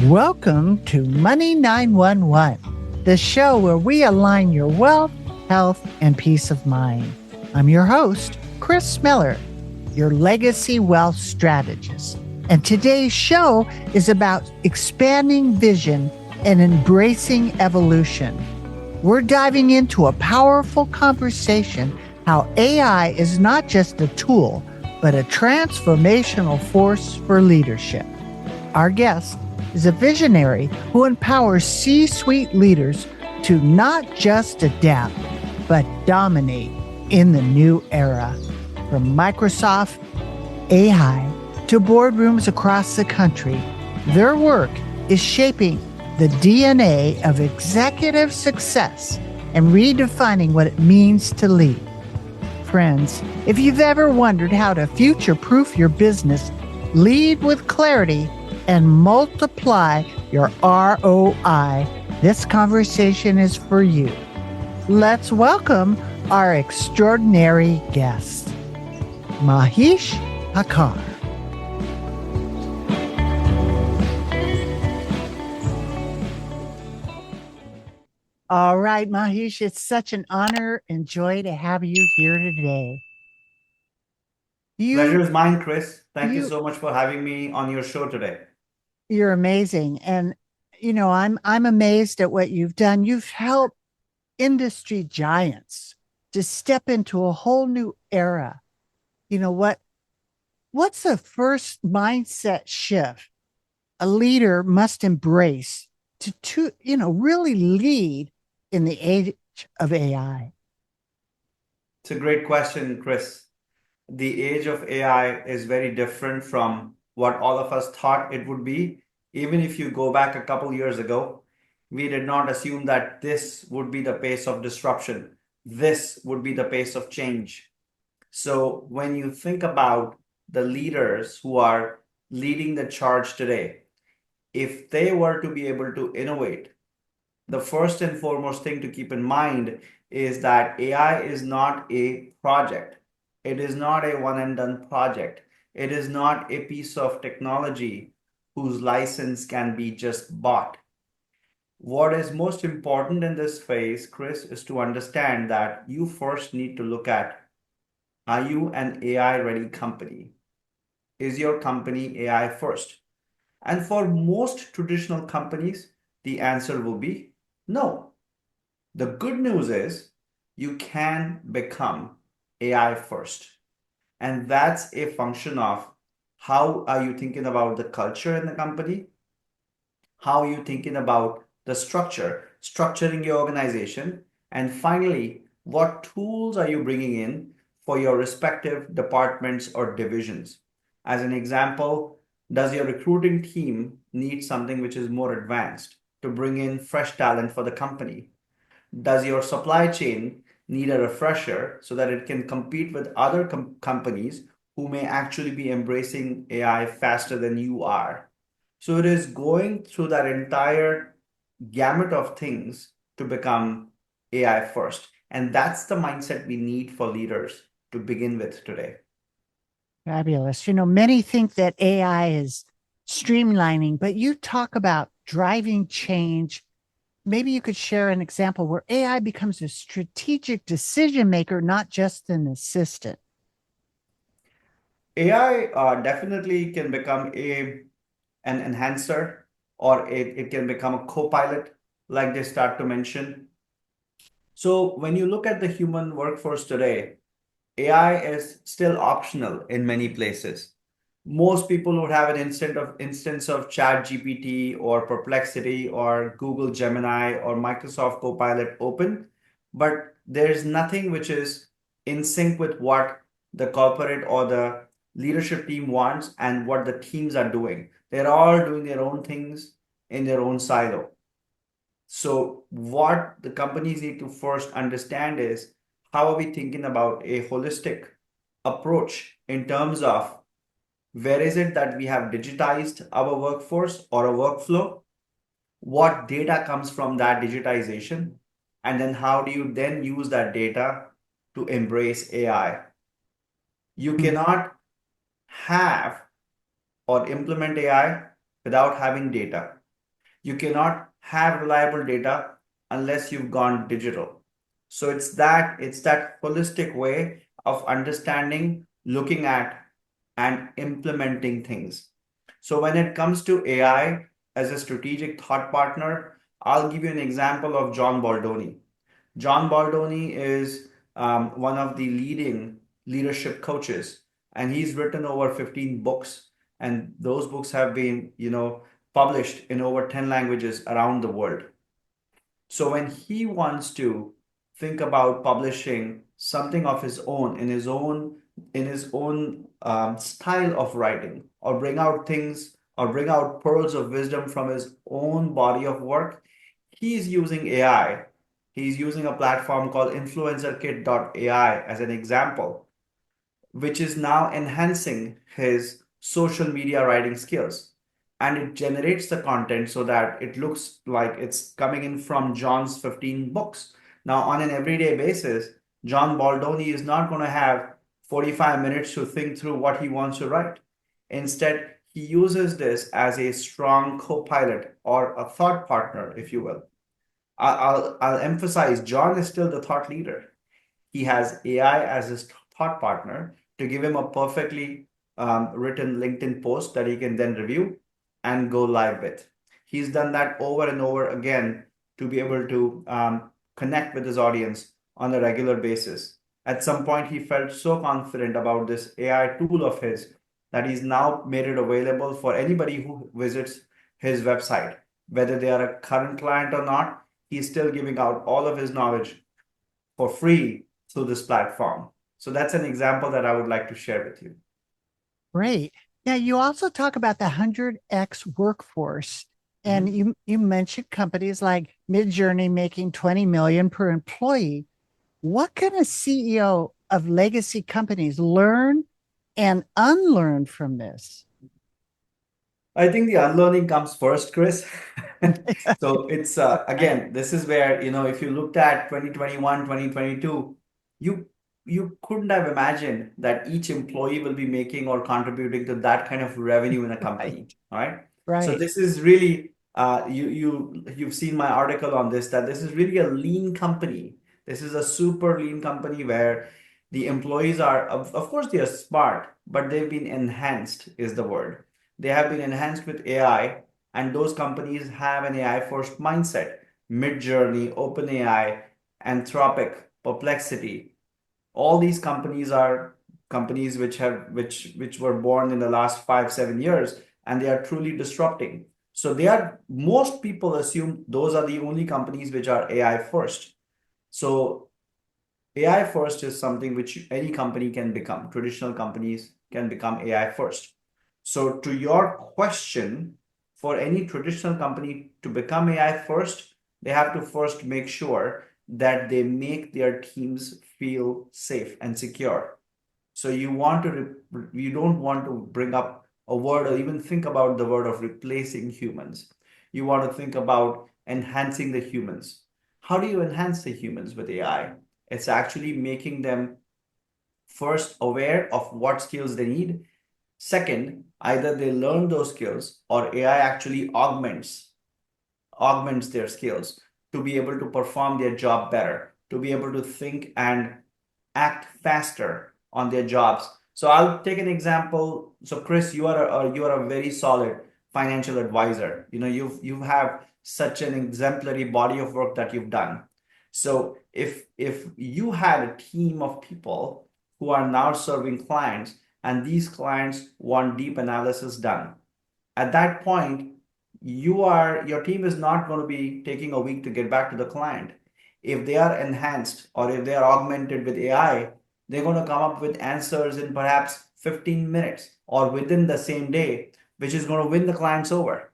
Welcome to Money 911, the show where we align your wealth, health, and peace of mind. I'm your host, Kris Miller, your legacy wealth strategist. And today's show is about expanding vision and embracing evolution. We're diving into a powerful conversation how AI is not just a tool, but a transformational force for leadership. Our guest is a visionary who empowers C suite leaders to not just adapt, but dominate in the new era. From Microsoft AI to boardrooms across the country, their work is shaping the DNA of executive success and redefining what it means to lead. Friends, if you've ever wondered how to future proof your business, lead with clarity, and multiply your ROI, this conversation is for you. Let's welcome our extraordinary guest, Mahesh Thakur. All right, Mahesh, it's such an honor and joy to have you here today. Pleasure You, is mine, Kris. Thank you you, so much for having me on your show today. you're amazing, and I'm amazed at what you've done. You've helped industry giants to step into a whole new era. You know what? What's the first mindset shift a leader must embrace to really lead in the age of AI? It's a great question, Kris. The age of AI is very different from what all of us thought it would be. Even if you go back a couple years ago, we did not assume that this would be the pace of disruption. This would be the pace of change. So when you think about the leaders who are leading the charge today, if they were to be able to innovate, the first and foremost thing to keep in mind is that AI is not a project. It is not a one and done project. It is not a piece of technology whose license can be just bought. What is most important in this phase, Kris, is to understand that you first need to look at, are you an AI ready company? Is your company AI first? And for most traditional companies, the answer will be no. The good news is you can become AI first. And that's a function of how are you thinking about the culture in the company? How are you thinking about the structure, structuring your organization? And finally, what tools are you bringing in for your respective departments or divisions? As an example, does your recruiting team need something which is more advanced to bring in fresh talent for the company? Does your supply chain need a refresher so that it can compete with other companies who may actually be embracing AI faster than you are? So it is going through that entire gamut of things to become AI first. And that's the mindset we need for leaders to begin with today. Fabulous. Many think that AI is streamlining, but you talk about driving change. Maybe you could share an example where AI becomes a strategic decision maker, not just an assistant. AI definitely can become an enhancer, or it can become a co-pilot, like they start to mention. So when you look at the human workforce today, AI is still optional in many places. Most people would have an instance of Chat GPT or Perplexity or Google Gemini or Microsoft Copilot open, but there's nothing which is in sync with what the corporate or the leadership team wants and what the teams are doing. They're all doing their own things in their own silo. So, what the companies need to first understand is, how are we thinking about a holistic approach in terms of where is it that we have digitized our workforce or a workflow? What data comes from that digitization? And then how do you then use that data to embrace AI? You Hmm. cannot have or implement AI without having data. You cannot have reliable data unless you've gone digital. So it's that holistic way of understanding, looking at, and implementing things. So when it comes to AI as a strategic thought partner, I'll give you an example of John Baldoni. John Baldoni is one of the leading leadership coaches, and he's written over 15 books, and those books have been, published in over 10 languages around the world. So when he wants to think about publishing something of his own in his own style of writing, or bring out things or bring out pearls of wisdom from his own body of work, he's using AI. He's using a platform called influencerkit.ai as an example, which is now enhancing his social media writing skills. And it generates the content so that it looks like it's coming in from John's 15 books. Now, on an everyday basis, John Baldoni is not going to have 45 minutes to think through what he wants to write. Instead, he uses this as a strong co pilot or a thought partner, if you will. I'll emphasize John is still the thought leader. He has AI as his thought partner to give him a perfectly written LinkedIn post that he can then review and go live with. He's done that over and over again to be able to connect with his audience on a regular basis. At some point, he felt so confident about this AI tool of his that he's now made it available for anybody who visits his website, whether they are a current client or not. He's still giving out all of his knowledge for free through this platform. So that's an example that I would like to share with you. Great. Yeah, you also talk about the 100x workforce. And Mhm. you mentioned companies like Midjourney making 20 million per employee. What can a CEO of legacy companies learn and unlearn from this? I think the unlearning comes first, Chris. So it's again, this is where, if you looked at 2021, 2022, you you couldn't have imagined that each employee will be making or contributing to that kind of revenue in a company. Right, All right. So right. this is really you've seen my article on this, that this is really a lean company. This is a super lean company where the employees are, of course, they are smart, but they've been enhanced, is the word. They have been enhanced with AI, and those companies have an AI first mindset. Midjourney, OpenAI, Anthropic, Perplexity. All these companies are companies which were born in the last 5 7 years, and they are truly disrupting. So they are, most people assume those are the only companies which are AI first. So AI first is something which any company can become. Traditional companies can become AI first. So, to your question, for any traditional company to become AI first, they have to first make sure that they make their teams feel safe and secure. So you don't want to bring up a word or even think about the word of replacing humans. You want to think about enhancing the humans. How do you enhance the humans with AI? It's actually making them first aware of what skills they need. Second, either they learn those skills or AI actually augments their skills to be able to perform their job better, to be able to think and act faster on their jobs. So I'll take an example. So Chris, you are a very solid financial advisor. You have such an exemplary body of work that you've done. So if you had a team of people who are now serving clients, and these clients want deep analysis done, at that point, your team is not going to be taking a week to get back to the client. If they are enhanced or if they are augmented with AI, they're going to come up with answers in perhaps 15 minutes or within the same day, which is going to win the clients over.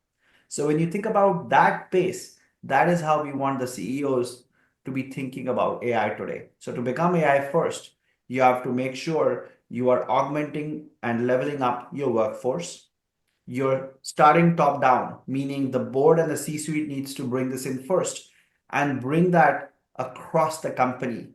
So when you think about that pace, that is how we want the CEOs to be thinking about AI today. So to become AI first, you have to make sure you are augmenting and leveling up your workforce. You're starting top down, meaning the board and the C-suite needs to bring this in first and bring that across the company.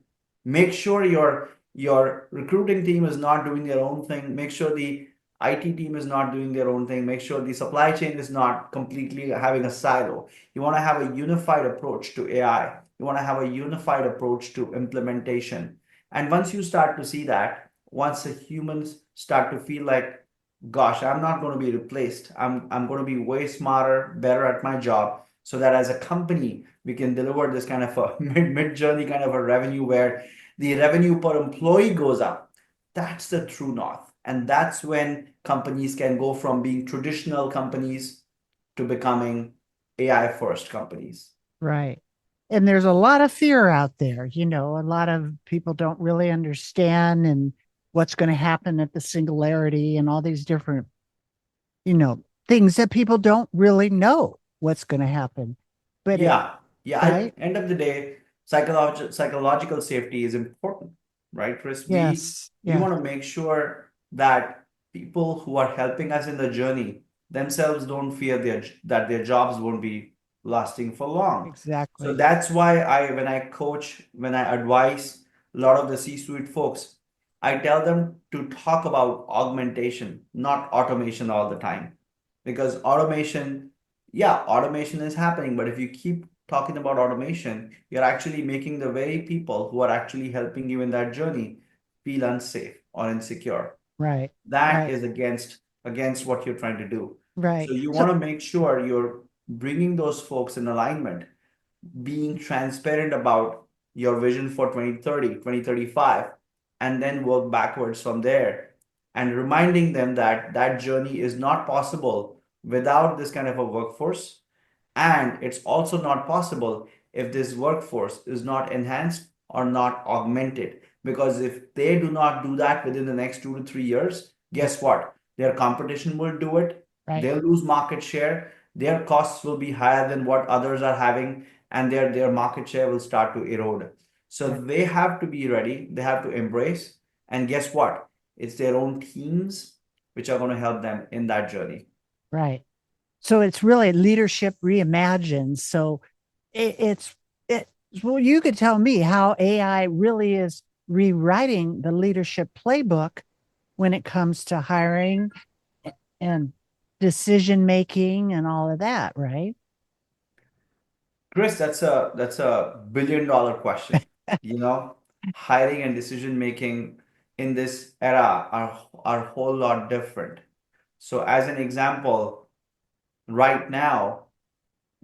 Make sure your recruiting team is not doing their own thing. Make sure the IT team is not doing their own thing. Make sure the supply chain is not completely having a silo. You want to have a unified approach to AI. You want to have a unified approach to implementation. And once you start to see that, once the humans start to feel like, gosh, I'm not going to be replaced. I'm going to be way smarter, better at my job, so that as a company we can deliver this kind of a mid journey kind of a revenue where the revenue per employee goes up. That's the true north. And that's when companies can go from being traditional companies to becoming AI first companies. Right. And there's a lot of fear out there. A lot of people don't really understand and what's going to happen at the singularity and all these different, things that people don't really know what's going to happen. But it, Yeah, yeah. right? End of the day, psychological safety is important, right, Chris? Yes. We Yeah, want to make sure that people who are helping us in the journey themselves don't fear that their jobs won't be lasting for long. So exactly. that's why when I coach, when I advise a lot of the C-suite folks, I tell them to talk about augmentation, not automation all the time. Because automation, yeah, automation is happening, but if you keep talking about automation, you're actually making the very people who are actually helping you in that journey feel unsafe or insecure. Right. That Right. is against what you're trying to do. So Right. you So, want to make sure you're bringing those folks in alignment, being transparent about your vision for 2030, 2035, and then work backwards from there, and reminding them that that journey is not possible without this kind of a workforce, and it's also not possible if this workforce is not enhanced or not augmented. Because if they do not do that within the next 2 to 3 years, guess what? Their competition will do it. right. They'll lose market share. Their costs will be higher than what others are having, and their market share will start to erode. So Right. they have to be ready. They have to embrace. And guess what? It's their own teams which are going to help them in that journey. Right. So it's really leadership reimagined. So it's it. Well, you could tell me how AI really is rewriting the leadership playbook when it comes to hiring and decision making and all of that, right? Chris, that's a billion-dollar question. You know, hiring and decision making in this era are a whole lot different. So, as an example, right now,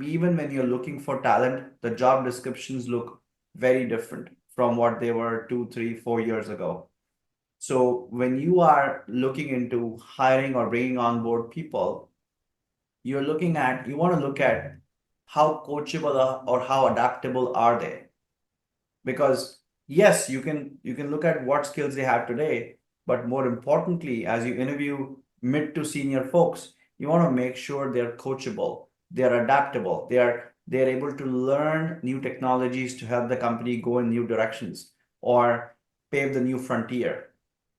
even when you're looking for talent, the job descriptions look very different from what they were 2, 3, 4 years ago. So, when you are looking into hiring or bringing on board people, you want to look at how coachable or how adaptable are they, because yes, you can look at what skills they have today, but more importantly, as you interview mid to senior folks, you want to make sure they're coachable, they're adaptable, they're able to learn new technologies to help the company go in new directions or pave the new frontier.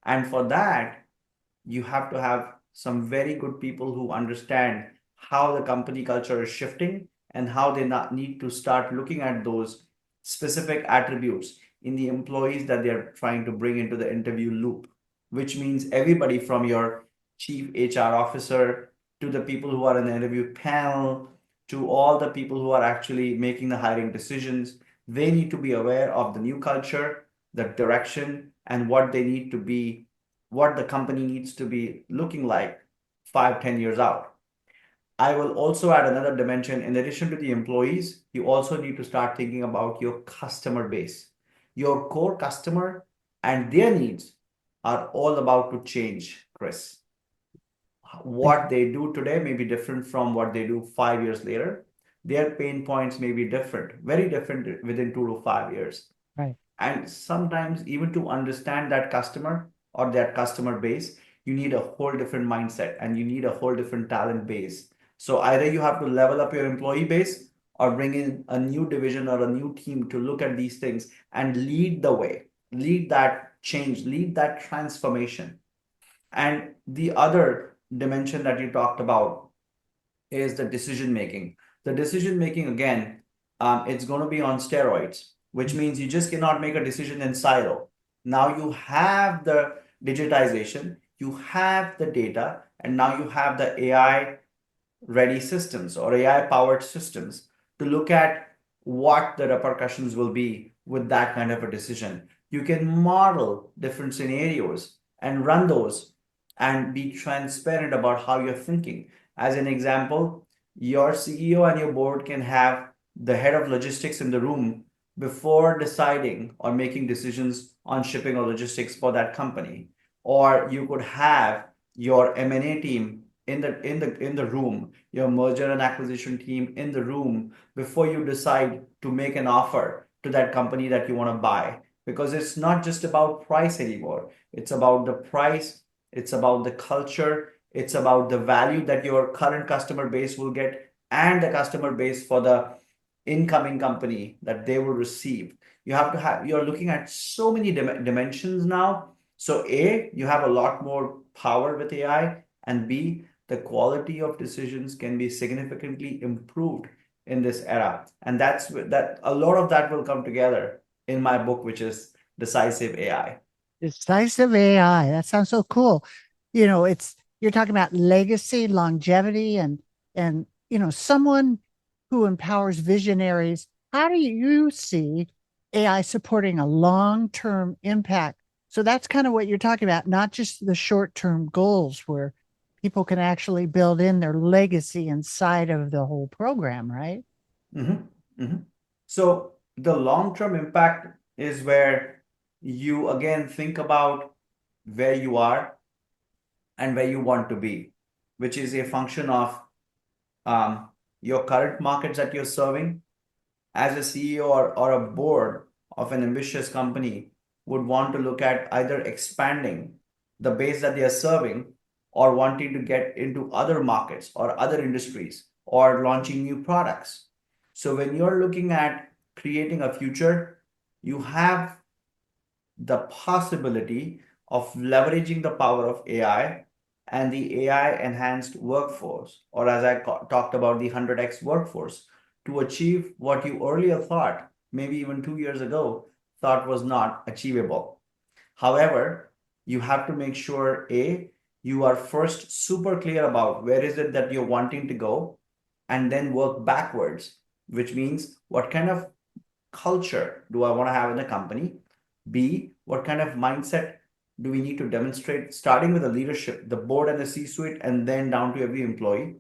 And for that, you have to have some very good people who understand how the company culture is shifting and how they not need to start looking at those specific attributes in the employees that they're trying to bring into the interview loop, which means everybody from your chief HR officer to the people who are in the interview panel to all the people who are actually making the hiring decisions. They need to be aware of the new culture, the direction, and what they need to be, what the company needs to be looking like 5, 10 years out. I will also add another dimension. In addition to the employees, you also need to start thinking about your customer base. Your core customer and their needs are all about to change, Chris. What they do today may be different from what they do 5 years later. Their pain points may be different, very different within 2 to 5 years. Right. And sometimes, even to understand that customer or that customer base, you need a whole different mindset and you need a whole different talent base. So either you have to level up your employee base or bring in a new division or a new team to look at these things and lead the way, lead that change, lead that transformation. And the other dimension that you talked about is the decision making. The decision making, again, it's going to be on steroids, which Mm. means you just cannot make a decision in silo. Now you have the digitization, you have the data, and now you have the AI ready systems or AI powered systems to look at what the repercussions will be with that kind of a decision. You can model different scenarios and run those and be transparent about how you're thinking. As an example, your CEO and your board can have the head of logistics in the room before deciding or making decisions on shipping or logistics for that company. Or you could have your M&A team in the room, your merger and acquisition team in the room before you decide to make an offer to that company that you want to buy. Because it's not just about price anymore. It's about the price, it's about the culture, it's about the value that your current customer base will get and the customer base for the incoming company that they will receive. You're looking at so many dimensions now. So A, you have a lot more power with AI, and B, the quality of decisions can be significantly improved in this era. And that a lot of that will come together in my book, which is Decisive AI. Decisive AI. That sounds so cool. It's you're talking about legacy, longevity, and someone who empowers visionaries. How do you see AI supporting a long-term impact? So that's kind of what you're talking about, not just the short-term goals where people can actually build in their legacy inside of the whole program, right? Mhm, mhm. So the long-term impact is where you again think about where you are and where you want to be, which is a function of um, your current markets that you're serving. As a CEO or a board of an ambitious company would want to look at either expanding the base that they are serving or wanting to get into other markets or other industries or launching new products. So when you're looking at creating a future, you have the possibility of leveraging the power of AI and the AI enhanced workforce, or as I talked about, the 100x workforce, to achieve what you earlier thought, maybe even 2 years ago, thought was not achievable. However, you have to make sure A, you are first super clear about where is it that you're wanting to go, and then work backwards, which means what kind of culture do I want to have in the company? B, what kind of mindset do we need to demonstrate, starting with the leadership, the board and the C-suite, and then down to every employee?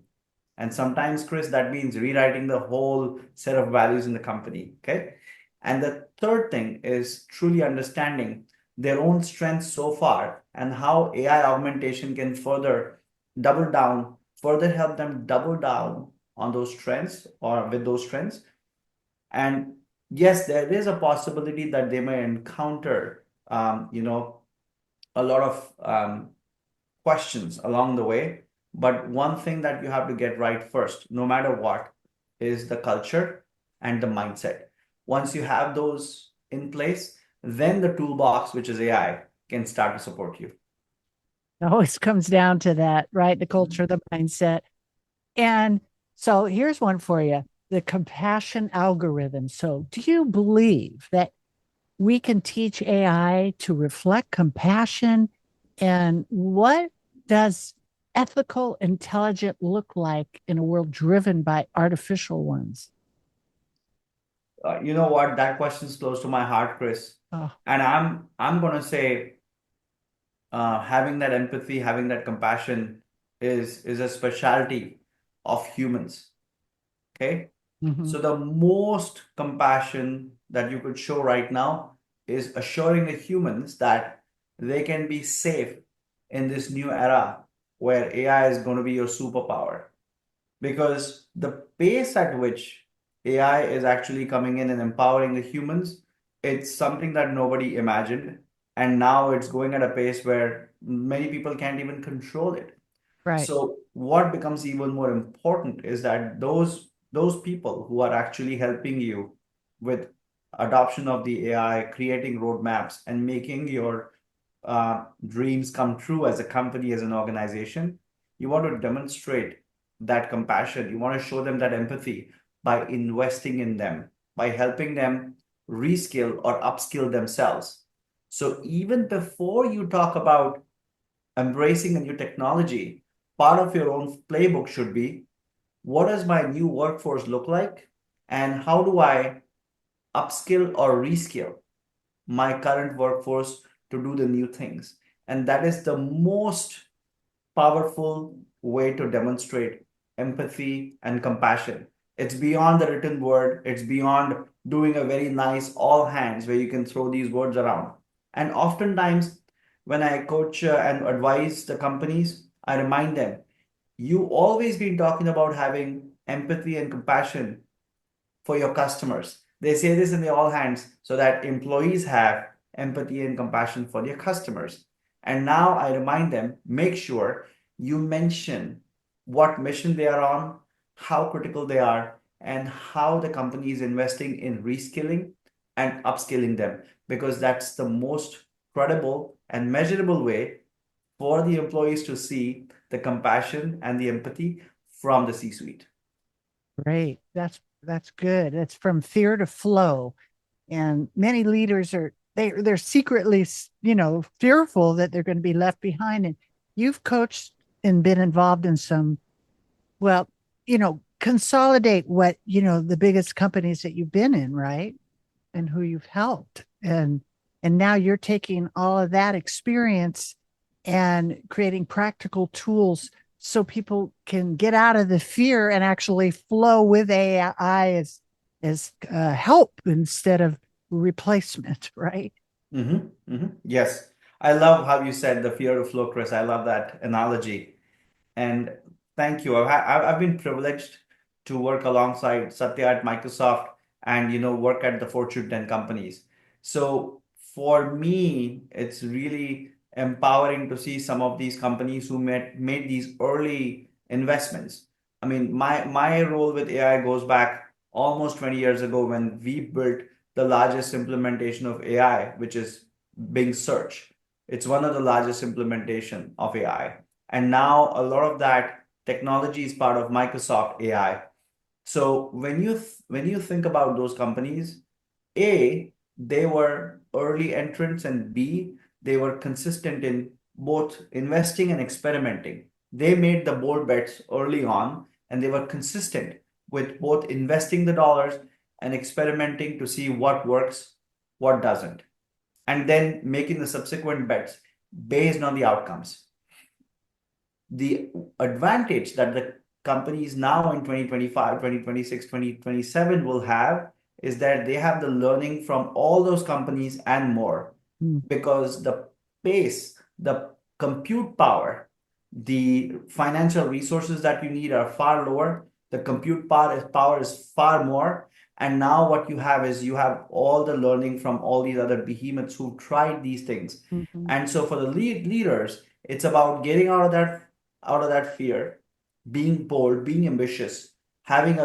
And sometimes, Kris, that means rewriting the whole set of values in the company. Okay. And the third thing is truly understanding their own strengths so far and how AI augmentation can further double down, further help them double down on those strengths or with those strengths. And yes, there is a possibility that they may encounter, a lot of questions along the way. But one thing that you have to get right first, no matter what, is the culture and the mindset. Once you have those in place, then the toolbox, which is AI, can start to support you. It always comes down to that, right? The culture, the mindset. And so here's one for you, the compassion algorithm. So, do you believe that we can teach AI to reflect compassion? And what does ethical, intelligent look like in a world driven by artificial ones? You know what? That question is close to my heart, Kris. Oh, And I'm gonna say having that empathy, having that compassion is a specialty of humans. Okay. mhm. So the most compassion that you could show right now is assuring the humans that they can be safe in this new era where AI is going to be your superpower, because the pace at which AI is actually coming in and empowering the humans, it's something that nobody imagined. And now it's going at a pace where many people can't even control it. Right. So what becomes even more important is that those people who are actually helping you with adoption of the AI, creating roadmaps, and making your dreams come true as a company, as an organization, you want to demonstrate that compassion. You want to show them that empathy by investing in them, by helping them reskill or upskill themselves. So even before you talk about embracing a new technology, part of your own playbook should be, what does my new workforce look like? And how do I upskill or reskill my current workforce to do the new things? And that is the most powerful way to demonstrate empathy and compassion. It's beyond the written word, it's beyond doing a very nice all hands where you can throw these words around. And oftentimes, when I coach and advise the companies, I remind them, you always been talking about having empathy and compassion for your customers. They say this in the all hands so that employees have empathy and compassion for their customers. And now I remind them, make sure you mention what mission they are on, how critical they are, and how the company is investing in reskilling and upskilling them, because that's the most credible and measurable way for the employees to see the compassion and the empathy from the C-suite. Great. That's good. It's from fear to flow. And many leaders are they're secretly, fearful that they're going to be left behind. And you've coached and been involved in some, well, consolidate what, the biggest companies that you've been in, right? And who you've helped. And now you're taking all of that experience and creating practical tools so people can get out of the fear and actually flow with AI as help instead of replacement, right? Yes. I love how you said the fear of flow, Kris. I love that analogy. And thank you. I've been privileged to work alongside Satya at Microsoft and work at the Fortune 10 companies. So for me, it's really empowering to see some of these companies who made these early investments. I mean, my role with AI goes back almost 20 years ago when we built the largest implementation of AI, which is Bing Search. It's one of the largest implementation of AI. And now a lot of that technology is part of Microsoft AI. So when you think about those companies, A, they were early entrants, and B, they were consistent in both investing and experimenting. They made the bold bets early on, and they were consistent with both investing the dollars and experimenting to see what works, what doesn't, and then making the subsequent bets based on the outcomes. The advantage that the companies now in 2025, 2026, 2027 will have is that they have the learning from all those companies and more, because the pace, the compute power, the financial resources that you need are far lower. The compute power is far more. And now what you have is you have all the learning from all these other behemoths who tried these things. Mm-hmm. And so for the leaders, it's about getting out of that fear, being bold, being ambitious, having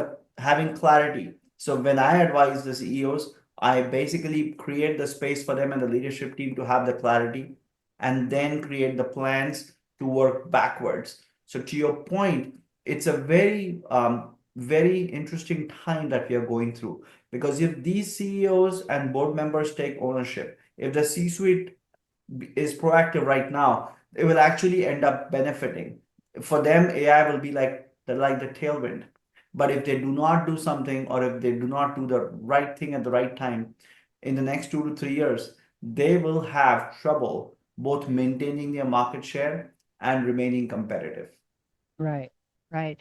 clarity. So when I advise the CEOs, I basically create the space for them and the leadership team to have the clarity and then create the plans to work backwards. So to your point, it's a very interesting time that we are going through, because if these CEOs and board members take ownership, if the C-suite is proactive right now, it will actually end up benefiting. For them, AI will be like the tailwind. But if they do not do something, or if they do not do the right thing at the right time, in the next 2 to 3 years, they will have trouble both maintaining their market share and remaining competitive. Right, right.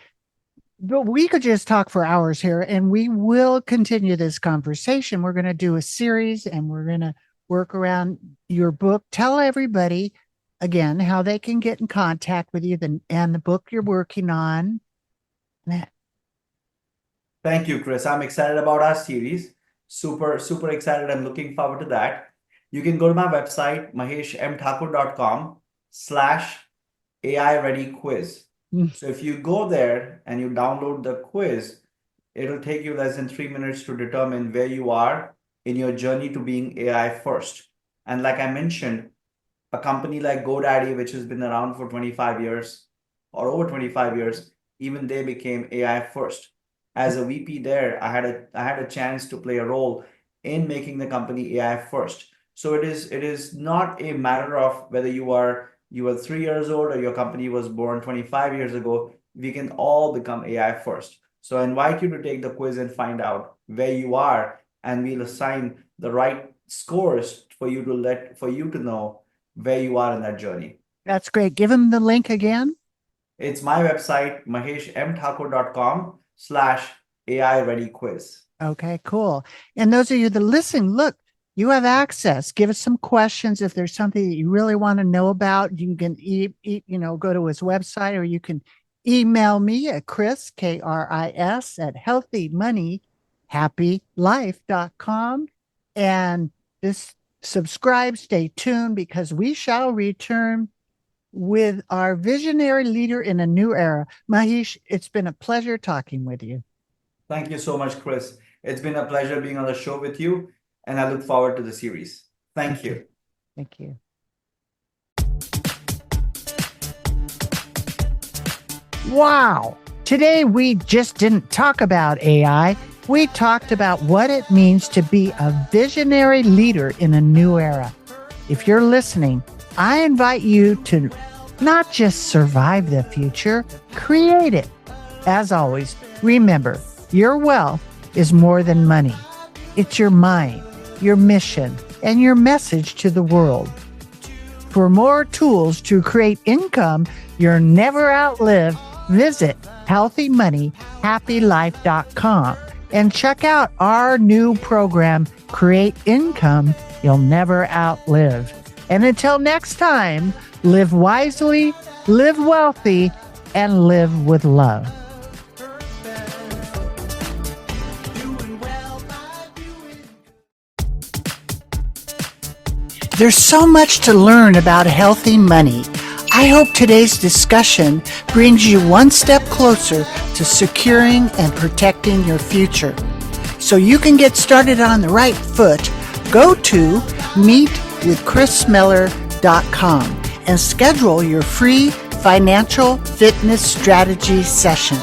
But we could just talk for hours here, and we will continue this conversation. We're going to do a series and we're going to work around your book. Tell everybody again how they can get in contact with you and the book you're working on. Thank you, Kris. I'm excited about our series. Super excited. I'm looking forward to that. You can go to my website, maheshmthakur.com/AI ready quiz. So if you go there and you download the quiz, it'll take you less than 3 minutes to determine where you are in your journey to being AI first. And like I mentioned, a company like GoDaddy, which has been around for 25 years or over 25 years, even they became AI first. As a VP there, I had a chance to play a role in making the company AI first. So it is not a matter of whether you are you were 3 years old, or your company was born 25 years ago, we can all become AI first. So I invite you to take the quiz and find out where you are, and we'll assign the right scores for you to know where you are in that journey. That's great. Give them the link again. It's my website, maheshmthakur.com/AI ready quiz. Okay, cool. And those of you that listen, look, you have access. Give us some questions. If there's something that you really want to know about, you can go to his website, or you can email me at Kris, Kris, at healthymoneyhappylife.com. And this subscribe, stay tuned, because we shall return with our visionary leader in a new era. Mahesh, it's been a pleasure talking with you. Thank you so much, Kris. It's been a pleasure being on the show with you, and I look forward to the series. Thank you. Thank you. Wow. Today, we just didn't talk about AI. We talked about what it means to be a visionary leader in a new era. If you're listening, I invite you to not just survive the future, create it. As always, remember, your wealth is more than money. It's your mind, your mission, and your message to the world. For more tools to create income you'll never outlive, visit healthymoneyhappylife.com and check out our new program, Create Income You'll Never Outlive. And until next time, live wisely, live wealthy, and live with love. There's so much to learn about healthy money. I hope today's discussion brings you one step closer to securing and protecting your future. So you can get started on the right foot, go to meetwithkrismiller.com and schedule your free financial fitness strategy session.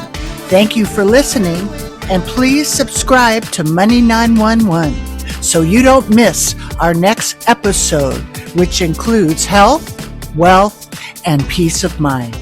Thank you for listening, and please subscribe to Money 911 so you don't miss our next episode, which includes health, wealth, and peace of mind.